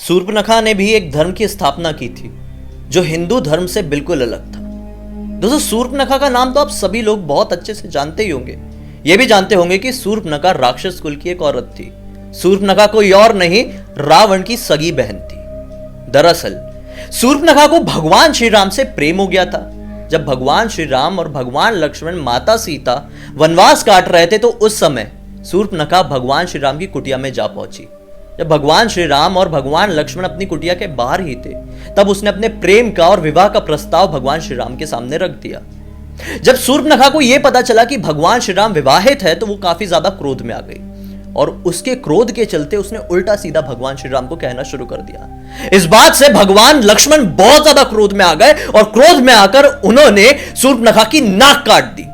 शूर्पणखा ने भी एक धर्म की स्थापना की थी जो हिंदू धर्म से बिल्कुल अलग था। दोस्तों, शूर्पणखा का नाम तो आप सभी लोग बहुत अच्छे से जानते ही होंगे। ये भी जानते होंगे कि शूर्पणखा राक्षस कुल की एक औरत थी। शूर्पणखा कोई और नहीं, रावण की सगी बहन थी। दरअसल शूर्पणखा को भगवान श्री राम से प्रेम हो गया था। जब भगवान श्री राम और भगवान लक्ष्मण माता सीता वनवास काट रहे थे तो उस समय शूर्पणखा भगवान श्री राम की कुटिया में जा पहुंची। जब भगवान श्री राम और भगवान लक्ष्मण अपनी कुटिया के बाहर ही थे, तब उसने अपने प्रेम का और विवाह का प्रस्ताव भगवान श्री राम के सामने रख दिया। जब शूर्पणखा को यह पता चला कि भगवान श्री राम विवाहित है, तो वो काफी ज्यादा क्रोध में आ गई और उसके क्रोध के चलते उसने उल्टा सीधा भगवान श्री राम को कहना शुरू कर दिया। इस बात से भगवान लक्ष्मण बहुत ज्यादा क्रोध में आ गए और क्रोध में आकर उन्होंने शूर्पणखा की नाक काट दी।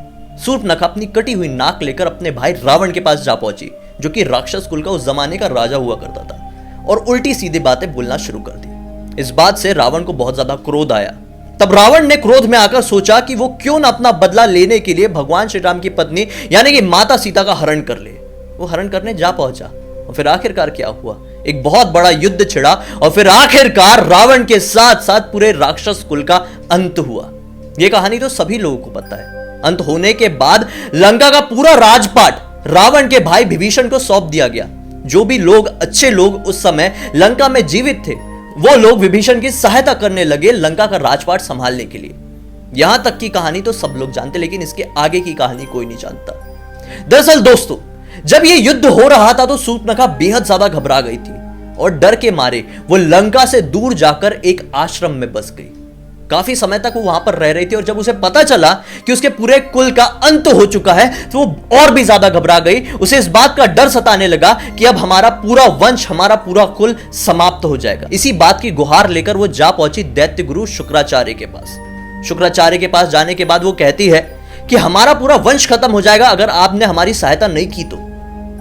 शूर्पणखा अपनी कटी हुई नाक लेकर अपने भाई रावण के पास जा पहुंची, जो कि राक्षस कुल का उस जमाने का राजा हुआ करता था, और उल्टी सीधी बातें बोलना शुरू कर दी। इस बात से रावण को बहुत ज्यादा क्रोध आया। तब रावण ने क्रोध में आकर सोचा कि वो क्यों ना अपना बदला लेने के लिए भगवान श्री राम की पत्नी यानी कि माता सीता का हरण कर ले। वो हरण करने जा पहुंचा और फिर आखिरकार क्या हुआ, एक बहुत बड़ा युद्ध छिड़ा और फिर आखिरकार रावण के साथ साथ पूरे राक्षस कुल का अंत हुआ। यह कहानी तो सभी लोगों को पता है। अंत होने के बाद लंका का पूरा राजपाट रावण के भाई विभीषण को सौंप दिया गया। जो भी लोग अच्छे लोग उस समय लंका में जीवित थे, वो लोग विभीषण की सहायता करने लगे लंका का राजपाट संभालने के लिए। यहां तक की कहानी तो सब लोग जानते, लेकिन इसके आगे की कहानी कोई नहीं जानता। दरअसल दोस्तों, जब यह युद्ध हो रहा था तो शूर्पणखा बेहद ज्यादा घबरा गई थी और डर के मारे वो लंका से दूर जाकर एक आश्रम में बस गई। काफी समय तक वो वहां पर रह रही थी और जब उसे पता चला कि उसके पूरे कुल का अंत हो चुका है तो वो और भी ज्यादा घबरा गई। उसे इस बात का डर सताने लगा कि अब हमारा पूरा वंश, हमारा पूरा कुल समाप्त हो जाएगा। इसी बात की गुहार लेकर वो जा पहुंची दैत्य गुरु शुक्राचार्य के पास। शुक्राचार्य के पास जाने के बाद वो कहती है कि हमारा पूरा वंश खत्म हो जाएगा अगर आपने हमारी सहायता नहीं की तो।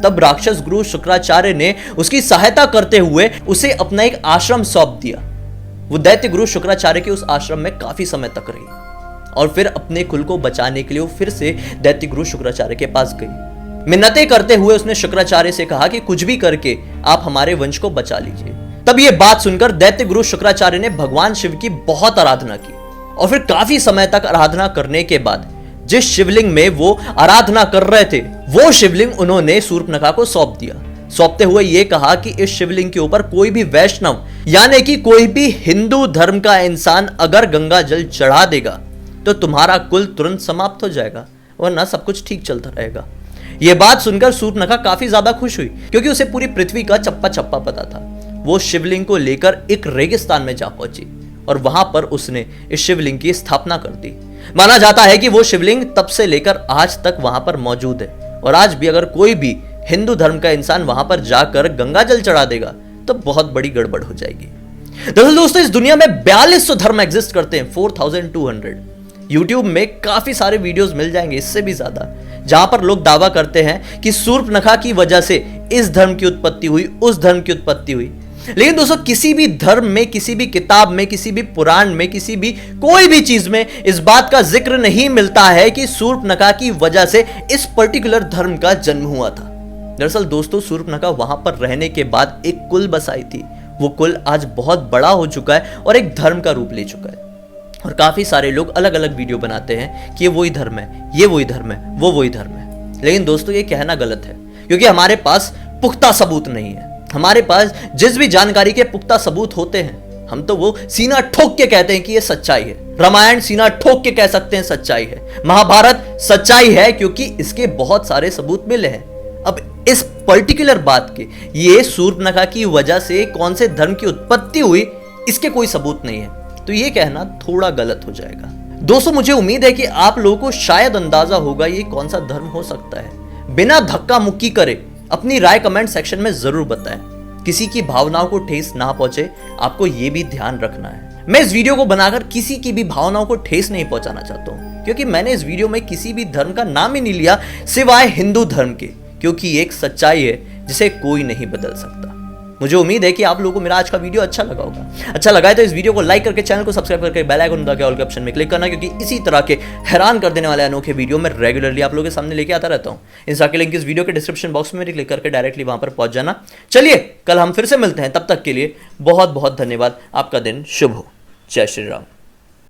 तब राक्षस गुरु शुक्राचार्य ने उसकी सहायता करते हुए उसे अपना एक आश्रम सौंप दिया। वो दैत्य गुरु शुक्राचार्य के उस आश्रम में काफी समय तक रही और फिर अपने कुल को बचाने के लिए वो फिर से दैत्य गुरु शुक्राचार्य के पास गई। मिन्नतें करते हुए उसने शुक्राचार्य से कहा कि कुछ भी करके आप हमारे वंश को बचा लीजिए। तब ये बात सुनकर दैत्य गुरु शुक्राचार्य ने भगवान शिव की बहुत आराधना की और फिर काफी समय तक आराधना करने के बाद जिस शिवलिंग में वो आराधना कर रहे थे, वो शिवलिंग उन्होंने शूर्पणखा को सौंप दिया। सौंपते हुए ये कहा कि इस शिवलिंग के ऊपर कोई भी वैष्णव यानी कि कोई भी हिंदू धर्म का इंसान अगर गंगा जल चढ़ा देगा तो तुम्हारा कुल तुरंत समाप्त हो जाएगा, वरना सब कुछ ठीक चलता रहेगा। यह बात सुनकर शूर्पणखा काफी ज्यादा खुश हुई क्योंकि उसे पूरी पृथ्वी का चप्पा चप्पा पता था। वो शिवलिंग को लेकर एक रेगिस्तान में जा पहुंची और वहां पर उसने इस शिवलिंग की स्थापना कर दी। माना जाता है कि वो शिवलिंग तब से लेकर आज तक वहां पर मौजूद है और आज भी अगर कोई भी हिंदू धर्म का इंसान वहां पर जाकर गंगा जल चढ़ा देगा तो बहुत बड़ी गड़बड़ हो जाएगी। दरअसल दोस्तों, इस दुनिया में 4200 धर्म एग्जिस्ट करते हैं, 4200। यूट्यूब में काफी सारे वीडियोस मिल जाएंगे, इससे भी ज्यादा, जहां पर लोग दावा करते हैं कि शूर्पणखा की वजह से इस धर्म की उत्पत्ति हुई, उस धर्म की उत्पत्ति हुई। लेकिन दोस्तों, किसी भी धर्म में, किसी भी किताब में, किसी भी पुराण में, किसी भी कोई भी चीज में इस बात का जिक्र नहीं मिलता है कि शूर्पणखा की वजह से इस पर्टिकुलर धर्म का जन्म हुआ था। दरअसल दोस्तों, शूर्पणखा वहां पर रहने के बाद एक कुल बसाई थी। वो कुल आज बहुत बड़ा हो चुका है और एक धर्म का रूप ले चुका है और काफी सारे लोग अलग अलग वीडियो बनाते हैं कि ये वही धर्म है, ये वही धर्म है, वो वही धर्म है। लेकिन दोस्तों, ये कहना गलत है क्योंकि हमारे पास पुख्ता सबूत नहीं है। हमारे पास जिस भी जानकारी के पुख्ता सबूत होते हैं, हम तो वो सीना ठोक के कहते हैं कि ये सच्चाई है। रामायण सीना ठोक के कह सकते हैं सच्चाई है। महाभारत सच्चाई है क्योंकि इसके बहुत सारे सबूत मिले हैं। अब इस पर्टिकुलर बात के, ये शूर्पणखा की वजह से कौन से धर्म की उत्पत्ति हुई, इसके कोई सबूत नहीं है, तो ये कहना थोड़ा गलत हो जाएगा। दोस्तों, मुझे उम्मीद है कि आप लोगों को शायद अंदाजा होगा ये कौन सा धर्म हो सकता है। बिना धक्का मुक्की करे अपनी राय कमेंट सेक्शन में जरूर बताएं। किसी की भावनाओं को ठेस ना पहुंचे, आपको ये भी ध्यान रखना है। मैं इस वीडियो को बनाकर किसी की भी भावनाओं को ठेस नहीं पहुंचाना चाहता हूं क्योंकि मैंने इस वीडियो में किसी भी धर्म का नाम ही नहीं लिया सिवाय हिंदू धर्म के, क्योंकि एक सच्चाई है जिसे कोई नहीं बदल सकता। मुझे उम्मीद है कि आप लोगों को मेरा आज का वीडियो अच्छा लगा होगा। अच्छा लगा है तो इस वीडियो को लाइक करके चैनल को सब्सक्राइब करके बेल आइकन दबा के ऑल के ऑप्शन में क्लिक करना, क्योंकि इसी तरह के हैरान कर देने वाले अनोखे वीडियो मैं रेगुलरली आप लोगों के सामने लेके आता रहता हूँ। इंस्टा के लिंक इस वीडियो के डिस्क्रिप्शन बॉक्स में क्लिक करके डायरेक्टली वहां पर पहुंच जाना। चलिए कल हम फिर से मिलते हैं, तब तक के लिए बहुत बहुत धन्यवाद। आपका दिन शुभ हो। जय श्री राम।